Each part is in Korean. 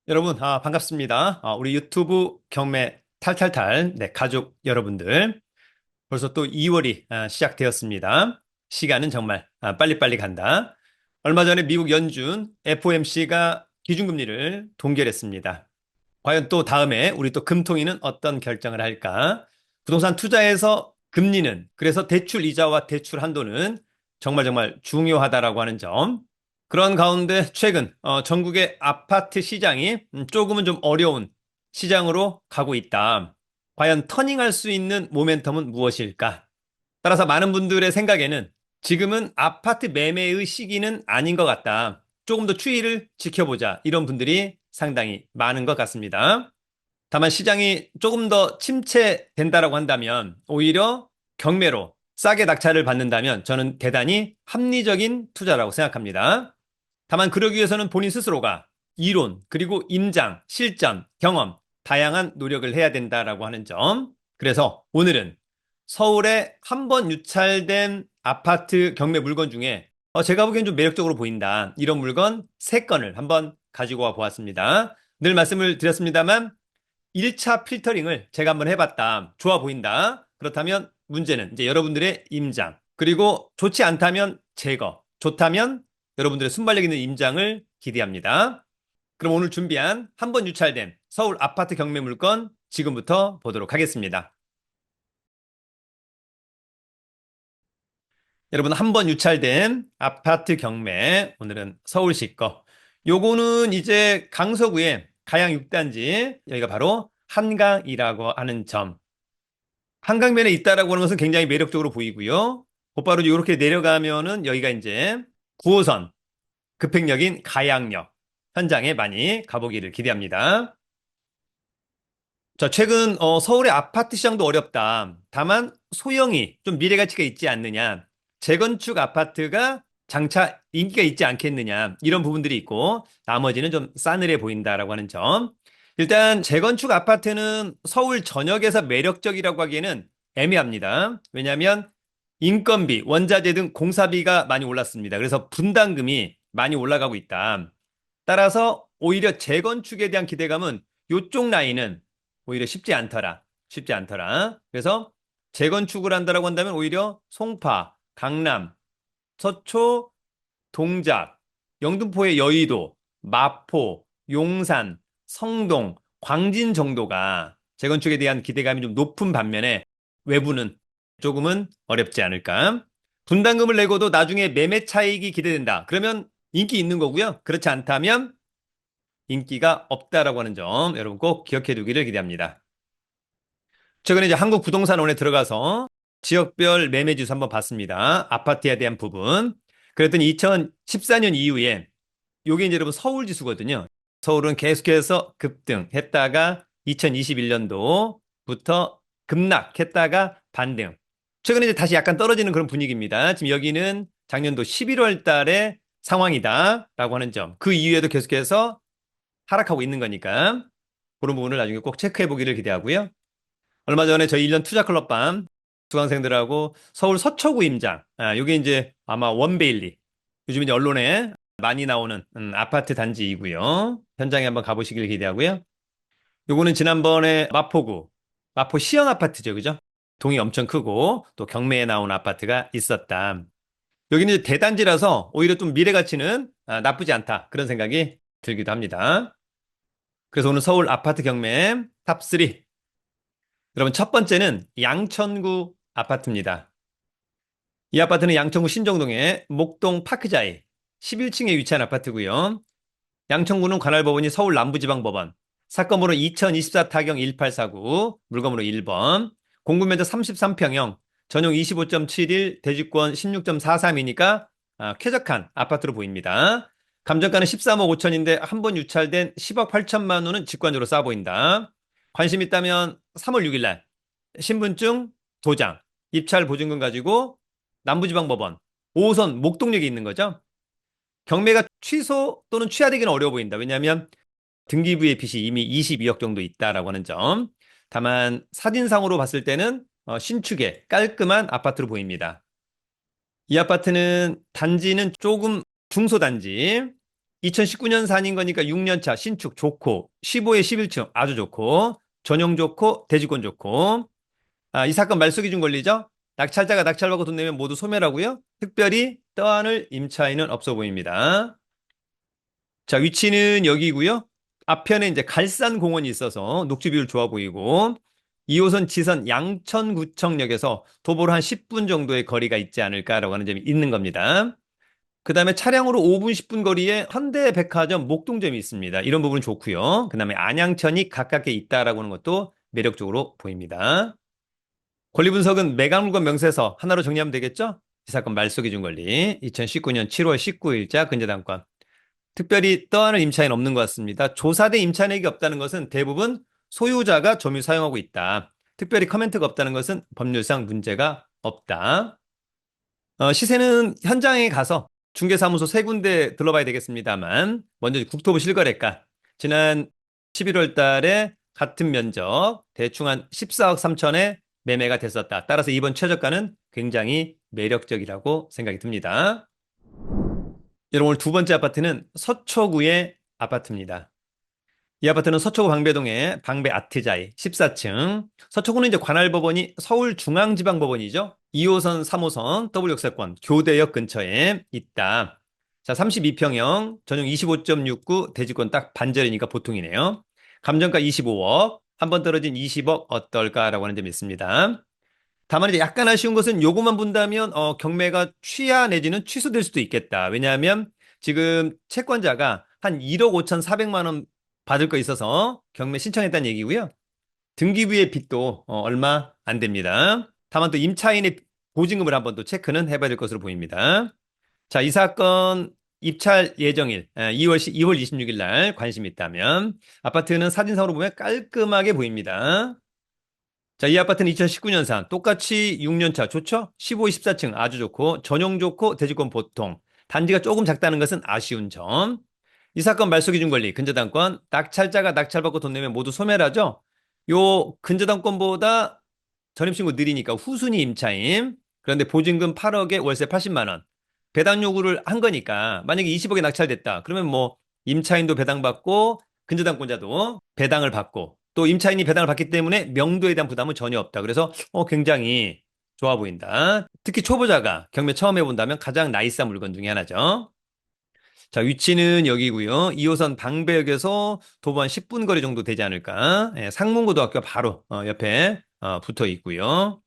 여러분, 반갑습니다. 우리 유튜브 경매 탈탈탈, 네, 가족 여러분들. 벌써 또 2월이 시작되었습니다. 시간은 정말 빨리빨리 간다. 얼마 전에 미국 연준 FOMC가 기준금리를 동결했습니다. 과연 또 다음에 우리 또 금통위는 어떤 결정을 할까? 부동산 투자에서 금리는, 그래서 대출 이자와 대출 한도는 정말 정말 중요하다라고 하는 점. 그런 가운데 최근 전국의 아파트 시장이 조금은 좀 어려운 시장으로 가고 있다. 과연 터닝할 수 있는 모멘텀은 무엇일까? 따라서 많은 분들의 생각에는 지금은 아파트 매매의 시기는 아닌 것 같다. 조금 더 추이를 지켜보자. 이런 분들이 상당히 많은 것 같습니다. 다만 시장이 조금 더 침체된다라고 한다면 오히려 경매로 싸게 낙찰을 받는다면 저는 대단히 합리적인 투자라고 생각합니다. 다만 그러기 위해서는 본인 스스로가 이론, 그리고 임장, 실전, 경험, 다양한 노력을 해야 된다라고 하는 점. 그래서 오늘은 서울에 한 번 유찰된 아파트 경매 물건 중에 제가 보기엔 좀 매력적으로 보인다. 이런 물건 3건을 한번 가지고 와 보았습니다. 늘 말씀을 드렸습니다만 1차 필터링을 제가 한번 해봤다. 좋아 보인다. 그렇다면 문제는 이제 여러분들의 임장, 그리고 좋지 않다면 제거, 좋다면 여러분들의 순발력 있는 임장을 기대합니다. 그럼 오늘 준비한 한 번 유찰된 서울 아파트 경매 물건 지금부터 보도록 하겠습니다. 여러분, 한 번 유찰된 아파트 경매, 오늘은 서울시 거. 요거는 이제 강서구의 가양 6단지, 여기가 바로 한강이라고 하는 점. 한강변에 있다라고 하는 것은 굉장히 매력적으로 보이고요. 곧바로 이렇게 내려가면은 여기가 이제 9호선 급행역인 가양역 현장에 많이 가보기를 기대합니다. 자, 최근 서울의 아파트 시장도 어렵다. 다만 소형이 좀 미래 가치가 있지 않느냐. 재건축 아파트가 장차 인기가 있지 않겠느냐. 이런 부분들이 있고 나머지는 좀 싸늘해 보인다라고 하는 점. 일단 재건축 아파트는 서울 전역에서 매력적이라고 하기에는 애매합니다. 왜냐하면 인건비, 원자재 등 공사비가 많이 올랐습니다. 그래서 분담금이 많이 올라가고 있다. 따라서 오히려 재건축에 대한 기대감은 이쪽 라인은 오히려 쉽지 않더라. 쉽지 않더라. 그래서 재건축을 한다라고 한다면 오히려 송파, 강남, 서초, 동작, 영등포의 여의도, 마포, 용산, 성동, 광진 정도가 재건축에 대한 기대감이 좀 높은 반면에 외부는 조금은 어렵지 않을까? 분담금을 내고도 나중에 매매 차익이 기대된다. 그러면 인기 있는 거고요. 그렇지 않다면 인기가 없다라고 하는 점 여러분 꼭 기억해 두기를 기대합니다. 최근에 이제 한국부동산원에 들어가서 지역별 매매 지수 한번 봤습니다. 아파트에 대한 부분. 그랬더니 2014년 이후에 요게 이제 여러분 서울 지수거든요. 서울은 계속해서 급등했다가 2021년도부터 급락했다가 반등. 최근에 이제 다시 약간 떨어지는 그런 분위기입니다. 지금 여기는 작년도 11월 달의 상황이다라고 하는 점. 그 이후에도 계속해서 하락하고 있는 거니까 그런 부분을 나중에 꼭 체크해 보기를 기대하고요. 얼마 전에 저희 1년 투자클럽반 수강생들하고 서울 서초구 임장, 요게 이제 아마 원베일리, 요즘 이제 언론에 많이 나오는 아파트 단지이고요. 현장에 한번 가보시길 기대하고요. 요거는 지난번에 마포구, 마포 시형 아파트죠, 그죠? 동이 엄청 크고 또 경매에 나온 아파트가 있었다. 여기는 이제 대단지라서 오히려 좀 미래 가치는 나쁘지 않다. 그런 생각이 들기도 합니다. 그래서 오늘 서울 아파트 경매 탑3. 여러분, 첫 번째는 양천구 아파트입니다. 이 아파트는 양천구 신정동의 목동 파크자이 11층에 위치한 아파트고요. 양천구는 관할법원이 서울 남부지방법원, 사건번호 2024 타경 1849, 물건번호 1번, 공구면적 33평형, 전용 25.71, 대지권 16.43이니까 쾌적한 아파트로 보입니다. 감정가는 13억 5천인데 한 번 유찰된 10억 8천만 원은 직관적으로 싸 보인다. 관심 있다면 3월 6일 날 신분증, 도장, 입찰 보증금 가지고 남부지방법원 5호선 목동역에 있는 거죠. 경매가 취소 또는 취하되기는 어려워 보인다. 왜냐하면 등기부의 빚이 이미 22억 정도 있다라고 하는 점. 다만 사진상으로 봤을 때는 신축의 깔끔한 아파트로 보입니다. 이 아파트는 단지는 조금 중소단지, 2019년 산인 거니까 6년 차 신축 좋고 15에 11층 아주 좋고 전용 좋고 대지권 좋고 이 사건 말소 기준 권리죠. 낙찰자가 낙찰받고 돈 내면 모두 소멸하고요. 특별히 떠안을 임차인은 없어 보입니다. 자, 위치는 여기고요. 앞편에 이제 갈산 공원이 있어서 녹지 비율 좋아 보이고 2호선 지선 양천구청역에서 도보로 한 10분 정도의 거리가 있지 않을까라고 하는 점이 있는 겁니다. 그 다음에 차량으로 5분, 10분 거리에 현대백화점 목동점이 있습니다. 이런 부분은 좋고요. 그 다음에 안양천이 가깝게 있다라고 하는 것도 매력적으로 보입니다. 권리 분석은 매각물건 명세서 하나로 정리하면 되겠죠? 이 사건 말소 기준 권리 2019년 7월 19일자 근저당권 특별히 떠안을 임차인 없는 것 같습니다. 조사된 임차인에게 없다는 것은 대부분 소유자가 점유 사용하고 있다. 특별히 커멘트가 없다는 것은 법률상 문제가 없다. 시세는 현장에 가서 중개사무소 세 군데 들러봐야 되겠습니다만 먼저 국토부 실거래가 지난 11월 달에 같은 면적 대충 한 14억 3천에 매매가 됐었다. 따라서 이번 최저가는 굉장히 매력적이라고 생각이 듭니다. 여러분 오늘 두 번째 아파트는 서초구의 아파트입니다. 이 아파트는 서초구 방배동의 방배 아트자이 14층. 서초구는 이제 관할법원이 서울중앙지방법원이죠. 2호선, 3호선, W역세권, 교대역 근처에 있다. 자, 32평형, 전용 25.69, 대지권 딱 반절이니까 보통이네요. 감정가 25억, 한 번 떨어진 20억 어떨까라고 하는 점이 있습니다. 다만 이제 약간 아쉬운 것은 요것만 본다면 경매가 취하 내지는 취소될 수도 있겠다. 왜냐하면 지금 채권자가 한 1억 5,400만 원 받을 거 있어서 경매 신청했다는 얘기고요. 등기부의 빚도 얼마 안 됩니다. 다만 또 임차인의 보증금을 한번 또 체크는 해봐야 될 것으로 보입니다. 자, 이 사건 입찰 예정일 2월 26일 날 관심 있다면 아파트는 사진상으로 보면 깔끔하게 보입니다. 자, 이 아파트는 2019년산 똑같이 6년차 좋죠? 15, 14층 아주 좋고 전용 좋고 대지권 보통 단지가 조금 작다는 것은 아쉬운 점. 이 사건 말소 기준 권리 근저당권 낙찰자가 낙찰받고 돈 내면 모두 소멸하죠. 요 근저당권보다 전입신고 느리니까 후순위 임차임. 그런데 보증금 8억에 월세 80만 원. 배당 요구를 한 거니까 만약에 20억에 낙찰됐다. 그러면 뭐 임차인도 배당받고 근저당권자도 배당을 받고 또 임차인이 배당을 받기 때문에 명도에 대한 부담은 전혀 없다. 그래서 굉장히 좋아 보인다. 특히 초보자가 경매 처음 해본다면 가장 나이스한 물건 중에 하나죠. 자, 위치는 여기고요. 2호선 방배역에서 도보 한 10분 거리 정도 되지 않을까. 예, 상문고등학교 바로 옆에 붙어 있고요.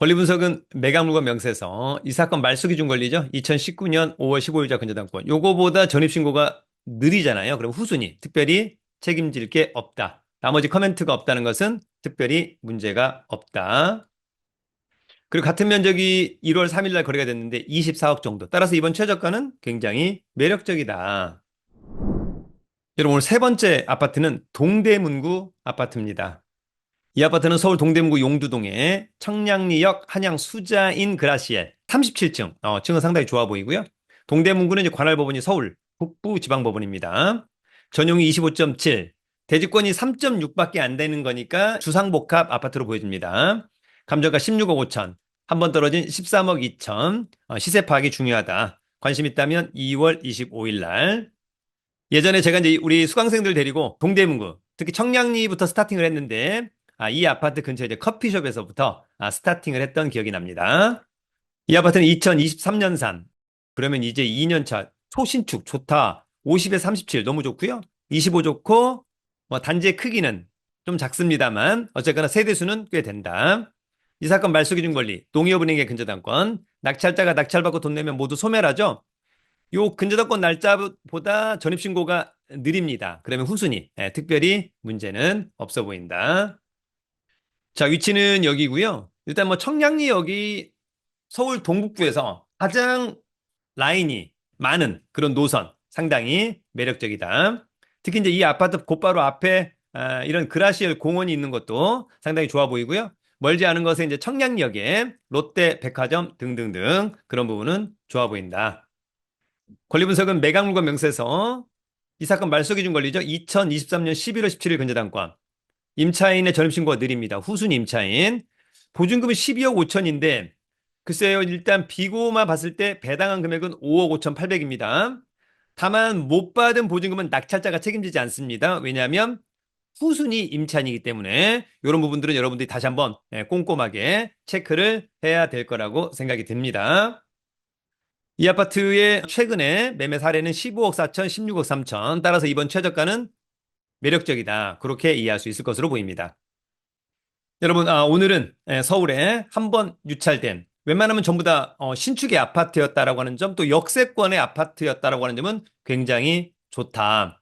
권리 분석은 매각물건 명세서 이 사건 말소 기준 권리죠. 2019년 5월 15일자 근저당권. 요거보다 전입신고가 느리잖아요. 그럼 후순위 특별히 책임질 게 없다. 나머지 커멘트가 없다는 것은 특별히 문제가 없다. 그리고 같은 면적이 1월 3일 날 거래가 됐는데 24억 정도. 따라서 이번 최저가는 굉장히 매력적이다. 여러분 오늘 세 번째 아파트는 동대문구 아파트입니다. 이 아파트는 서울 동대문구 용두동의 청량리역 한양 수자인 그라시엘 37층. 층은 상당히 좋아 보이고요. 동대문구는 이제 관할법원이 서울 북부지방법원입니다. 전용이 25.7, 대지권이 3.6밖에 안 되는 거니까 주상복합 아파트로 보여집니다. 감정가 16억 5천, 한 번 떨어진 13억 2천. 시세 파악이 중요하다. 관심 있다면 2월 25일 날. 예전에 제가 이제 우리 수강생들 데리고 동대문구, 특히 청량리부터 스타팅을 했는데 이 아파트 근처에 이제 커피숍에서부터 스타팅을 했던 기억이 납니다. 이 아파트는 2023년산. 그러면 이제 2년차 초신축 좋다. 50에 37 너무 좋고요. 25 좋고 뭐 단지의 크기는 좀 작습니다만 어쨌거나 세대수는 꽤 된다. 이 사건 말소 기준 권리, 농협은행의 근저당권, 낙찰자가 낙찰받고 돈 내면 모두 소멸하죠. 요 근저당권 날짜보다 전입신고가 느립니다. 그러면 후순위, 특별히 문제는 없어 보인다. 자, 위치는 여기고요. 일단 뭐 청량리역이 서울 동북부에서 가장 라인이 많은 그런 노선 상당히 매력적이다. 특히 이제 이 아파트 곧바로 앞에 이런 그라시엘 공원이 있는 것도 상당히 좋아 보이고요. 멀지 않은 것에 이제 청량리역에 롯데 백화점 등등등 그런 부분은 좋아 보인다. 권리 분석은 매각물건 명세서 이 사건 말소 기준 권리죠. 2023년 11월 17일 근저당권. 임차인의 전입신고가 느립니다. 후순위 임차인. 보증금은 12억 5천인데 글쎄요. 일단 비고만 봤을 때 배당한 금액은 5억 5천 8백입니다. 다만 못 받은 보증금은 낙찰자가 책임지지 않습니다. 왜냐하면 후순위 임차인이기 때문에 이런 부분들은 여러분들이 다시 한번 꼼꼼하게 체크를 해야 될 거라고 생각이 듭니다. 이 아파트의 최근에 매매 사례는 15억 4천, 16억 3천. 따라서 이번 최저가는 매력적이다. 그렇게 이해할 수 있을 것으로 보입니다. 여러분, 오늘은 서울에 한 번 유찰된 웬만하면 전부 다 신축의 아파트였다라고 하는 점, 또 역세권의 아파트였다라고 하는 점은 굉장히 좋다.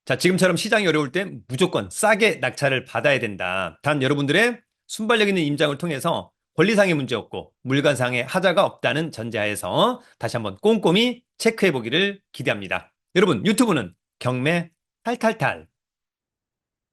자, 지금처럼 시장이 어려울 땐 무조건 싸게 낙찰을 받아야 된다. 단 여러분들의 순발력 있는 임장을 통해서 권리상의 문제 없고 물건상의 하자가 없다는 전제하에서 다시 한번 꼼꼼히 체크해 보기를 기대합니다. 여러분, 유튜브는 경매 탈탈탈